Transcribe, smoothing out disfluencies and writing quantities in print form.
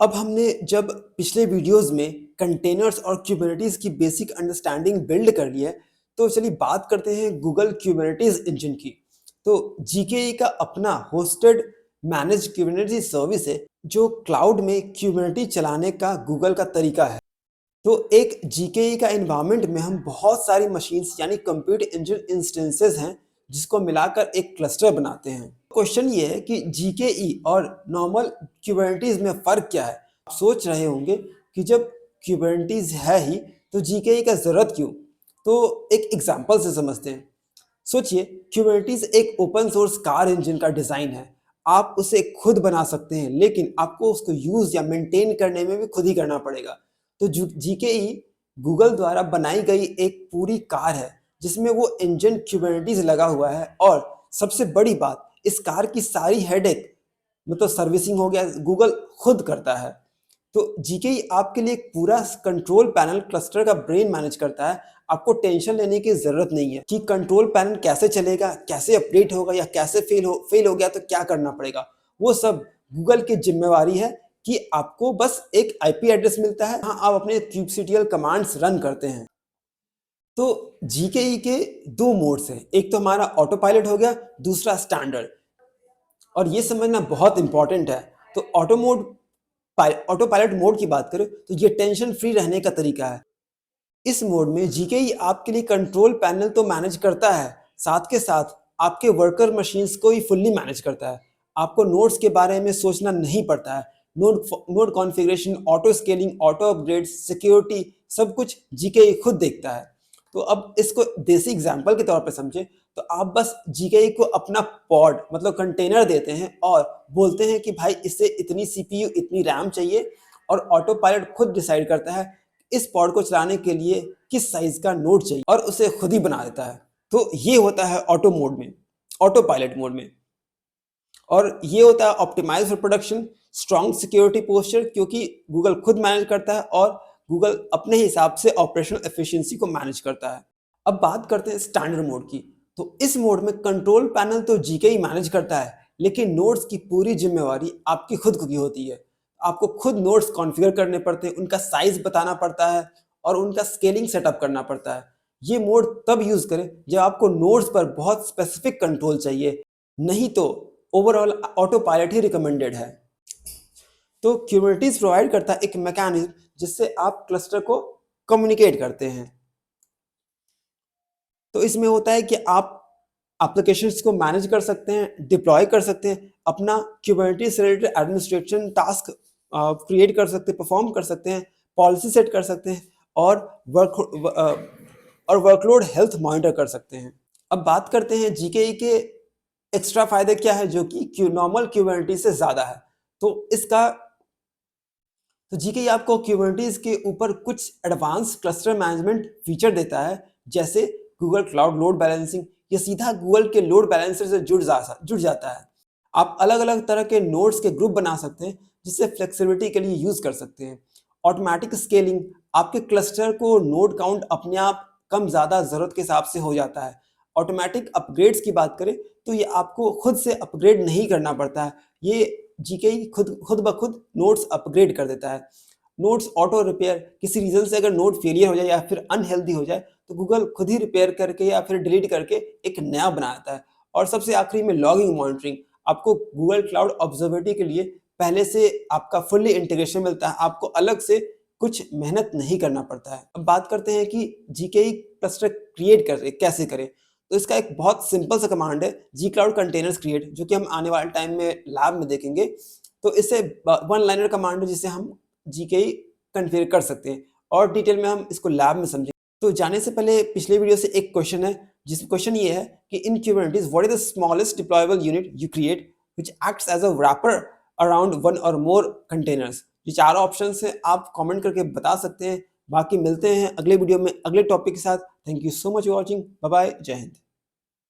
अब हमने जब पिछले वीडियोस में कंटेनर्स और क्यूबरनेटिस की बेसिक अंडरस्टैंडिंग बिल्ड कर ली है, तो चलिए बात करते हैं गूगल क्यूबरनेटिस इंजन की। तो जीकेई का अपना होस्टेड मैनेज क्यूबरनेटिस सर्विस है, जो क्लाउड में क्यूबरनेटिस चलाने का गूगल का तरीका है। तो एक जीकेई का एनवायरनमेंट में हम बहुत सारी मशीन्स यानी कंप्यूट इंजन इंस्टेंसेस हैं, जिसको मिलाकर एक क्लस्टर बनाते हैं। क्वेश्चन ये है कि जीकेई और नॉर्मल क्यूबरनेटिस में फ़र्क क्या है। आप सोच रहे होंगे कि जब क्यूबरनेटिस है ही तो जीकेई का ज़रूरत क्यों। तो एक एग्जांपल से समझते हैं। सोचिए, क्यूबरनेटिस एक ओपन सोर्स कार इंजन का डिज़ाइन है। आप उसे खुद बना सकते हैं, लेकिन आपको उसको यूज़ या मेंटेन करने में भी खुद ही करना पड़ेगा। तो जीकेई गूगल द्वारा बनाई गई एक पूरी कार है, जिसमें वो इंजन क्यूबरनेटिस लगा हुआ है। और सबसे बड़ी बात, इस कार की सारी हेडेक मतलब सर्विसिंग हो गया, गूगल खुद करता है। तो जीकेई आपके लिए एक पूरा कंट्रोल पैनल क्लस्टर का ब्रेन मैनेज करता है। आपको टेंशन लेने की जरूरत नहीं है कि कंट्रोल पैनल कैसे चलेगा, कैसे अपडेट होगा, या कैसे फेल हो गया तो क्या करना पड़ेगा। वो सब गूगल की जिम्मेवारी है कि आपको बस एक आईपी एड्रेस मिलता है, हाँ, आप अपने kubectl कमांड्स रन करते हैं। तो जीकेई के दो मोड्स हैं, एक तो हमारा ऑटो पायलट हो गया, दूसरा स्टैंडर्ड। और ये समझना बहुत इंपॉर्टेंट है। तो ऑटो पायलट मोड की बात करें तो ये टेंशन फ्री रहने का तरीका है। इस मोड में जीकेई आपके लिए कंट्रोल पैनल तो मैनेज करता है, साथ के साथ आपके वर्कर मशीन्स को ही फुल्ली मैनेज करता है। आपको नोड्स के बारे में सोचना नहीं पड़ता है। Node configuration, auto scaling, auto upgrade, security, सब कुछ जीकेई खुद देखता है। तो अब इसको देसी एग्जांपल के तौर पे समझे, तो आप बस जीकेई को अपना पॉड मतलब कंटेनर देते हैं और बोलते हैं कि भाई इसे इतनी सीपीयू, इतनी रैम चाहिए, और ऑटो पायलट खुद डिसाइड करता है इस पॉड को चलाने के लिए किस साइज का नोड चाहिए, और उसे खुद ही बना देता है। तो ये होता है ऑटो मोड में, ऑटो पायलट मोड में। और ये होता है optimise for production, strong security posture, क्योंकि गूगल खुद मैनेज करता है और गूगल अपने हिसाब से ऑपरेशनल एफिशिएंसी को मैनेज करता है। अब बात करते हैं स्टैंडर्ड मोड की। तो इस मोड में कंट्रोल पैनल तो जीके ही मैनेज करता है, लेकिन नोड्स की पूरी जिम्मेवारी आपकी खुद की होती है। आपको खुद नोड्स कॉन्फ़िगर करने पड़ते हैं, उनका साइज बताना पड़ता है और उनका स्केलिंग सेटअप करना पड़ता है। ये मोड तब यूज करें जब आपको नोड्स पर बहुत स्पेसिफिक कंट्रोल चाहिए, नहीं तो ओवरऑल ऑटो पायलट ही रिकमेंडेड है। तो क्यूबरनेटिस प्रोवाइड करता है एक मैकेनिज्म जिससे आप क्लस्टर को कम्युनिकेट करते हैं। तो इसमें होता है कि आप एप्लीकेशंस को मैनेज कर सकते हैं, डिप्लॉय कर सकते हैं, अपना क्यूबरनेटिस से रिलेटेड एडमिनिस्ट्रेशन टास्क क्रिएट कर सकते हैं, परफॉर्म कर सकते हैं, पॉलिसी सेट कर सकते हैं, और वर्कलोड हेल्थ मॉनिटर कर सकते हैं। अब बात करते हैं जीकेई के एक्स्ट्रा फायदे क्या है, जो कि नॉर्मल क्यूबरनेटिस से ज़्यादा है। तो इसका तो जीकेई आपको क्यूबरनेटिस के ऊपर कुछ एडवांस क्लस्टर मैनेजमेंट फीचर देता है, जैसे गूगल क्लाउड लोड बैलेंसिंग। ये सीधा गूगल के लोड बैलेंसर से जुड़ जाता है। आप अलग अलग तरह के नोड्स के ग्रुप बना सकते हैं, जिससे फ्लेक्सिबिलिटी के लिए यूज़ कर सकते हैं। ऑटोमेटिक स्केलिंग, आपके क्लस्टर को नोड काउंट अपने आप कम ज़्यादा ज़रूरत के हिसाब से हो जाता है। ऑटोमेटिक अपग्रेड्स की बात करें तो ये आपको खुद से अपग्रेड नहीं करना पड़ता है। ये जीकेई खुद ब खुद नोट्स अपग्रेड कर देता है। नोट्स ऑटो रिपेयर, किसी रीजन से अगर नोट फेलियर हो जाए या फिर अनहेल्दी हो जाए, तो गूगल खुद ही रिपेयर करके या फिर डिलीट करके एक नया बना देता है। और सबसे आखिरी में लॉगिंग मॉनिटरिंग, आपको गूगल क्लाउड ऑब्जर्वेबिलिटी के लिए पहले से आपका फुल्ली इंटीग्रेशन मिलता है, आपको अलग से कुछ मेहनत नहीं करना पड़ता है। अब बात करते हैं कि जीकेई क्लस्टर क्रिएट कैसे करें। तो इसका एक बहुत सिंपल सा कमांड है, जी क्लाउड कंटेनर्स क्रिएट, जो कि हम आने वाले टाइम में लैब में देखेंगे। तो इससे वन लाइनर कमांड है, जिसे हम जीकेई कॉन्फ़िगर कर सकते हैं, और डिटेल में हम इसको लैब में समझेंगे। तो जाने से पहले पिछले वीडियो से एक क्वेश्चन है, जिस क्वेश्चन ये है कि in Kubernetes what is the smallest deployable unit you create which acts as a wrapper around one और मोर कंटेनर्स। ये चार ऑप्शन है, आप कमेंट करके बता सकते हैं। बाकी मिलते हैं अगले वीडियो में अगले टॉपिक के साथ। Thank you so much for watching. Bye bye, जय हिंद।